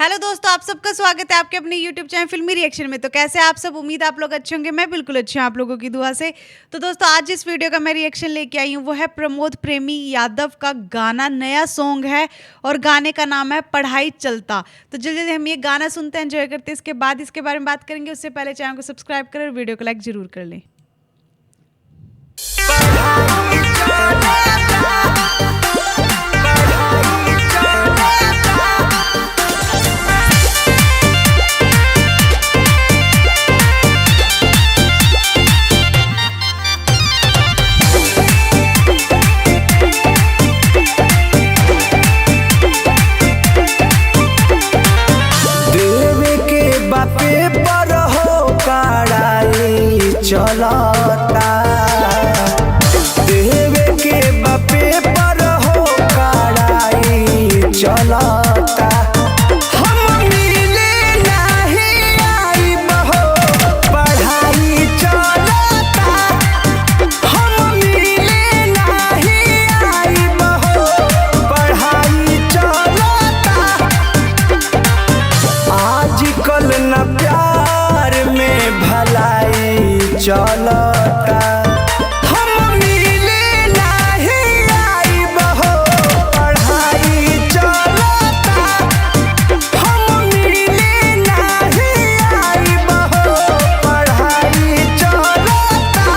Hello दोस्तों, आप सबका स्वागत है आपके अपने यूट्यूब चैनल फिल्मी रिएक्शन में। तो कैसे आप सब, उम्मीद आप लोग अच्छे होंगे। मैं बिल्कुल अच्छी हूँ आप लोगों की दुआ से। तो दोस्तों आज जिस वीडियो का मैं रिएक्शन लेके आई हूँ वो है प्रमोद प्रेमी यादव का गाना, नया सॉन्ग है और गाने का नाम है पढ़ाई चलता। तो जल्दी जल्दी हम ये गाना सुनते हैं, एंजॉय करते हैं, इसके बाद इसके बारे में बात करेंगे। उससे पहले चैनल को सब्सक्राइब करें और वीडियो को लाइक जरूर कर लें। पेपर हो कड़ाई चलता, देवे के पेपर हो कड़ाई चलता। हम मिले नहीं आइब हो पढ़ाई चलता, हम मिले नहीं आइब हो पढ़ाई चलता। आजकल न प्यार में भलाई चलता, हम मिले नहीं आइब हो पढ़ाई चलता, हम मिले नहीं आइब हो पढ़ाई चलता।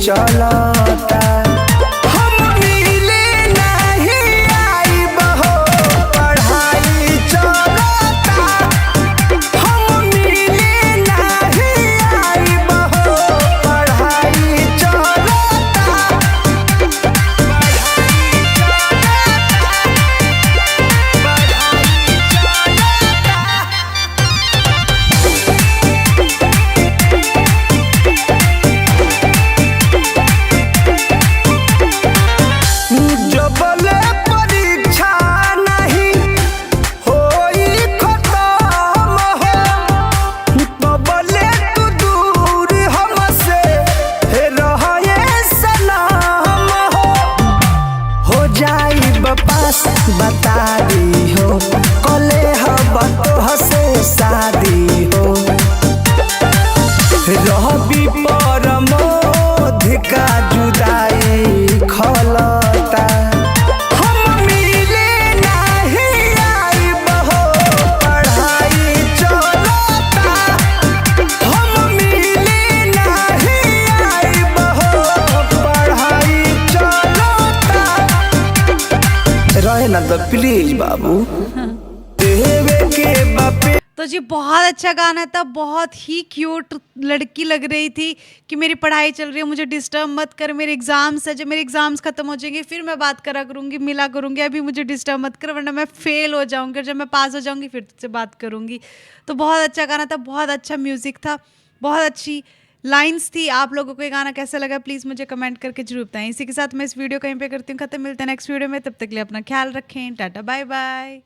चलता, हम मिले नहीं आइब हो पढ़ाई चलता, हम मिले नहीं आइब हो पढ़ाई चलता। बता दी हो कले हब तोहसे शादी हो, रहबी परमोध का जुदाई खलता। हम मिले नहीं आइब हो पढ़ाई चलता, हम मिले नहीं आइब हो पढ़ाई चलता। रहे ना तो प्लीज बाबू देवे के बापे। तो जी बहुत अच्छा गाना था, बहुत ही क्यूट लड़की लग रही थी कि मेरी पढ़ाई चल रही है, मुझे डिस्टर्ब मत कर, मेरे एग्जाम्स है, जब मेरे एग्जाम्स खत्म हो जाएंगे फिर मैं बात करा करूंगी, मिला करूंगी, अभी मुझे डिस्टर्ब मत कर वरना मैं फेल हो जाऊंगी, और जब मैं पास हो जाऊंगी फिर तुझसे बात करूंगी। तो बहुत अच्छा गाना था, बहुत अच्छा म्यूजिक था, बहुत अच्छी लाइंस थी। आप लोगों को ये गाना कैसा लगा प्लीज़ मुझे कमेंट करके जरूर बताएं। इसी के साथ मैं इस वीडियो को यहीं पे करती हूँ खत्म। मिलते हैं नेक्स्ट वीडियो में, तब तक के लिए अपना ख्याल रखें। Tata bye by.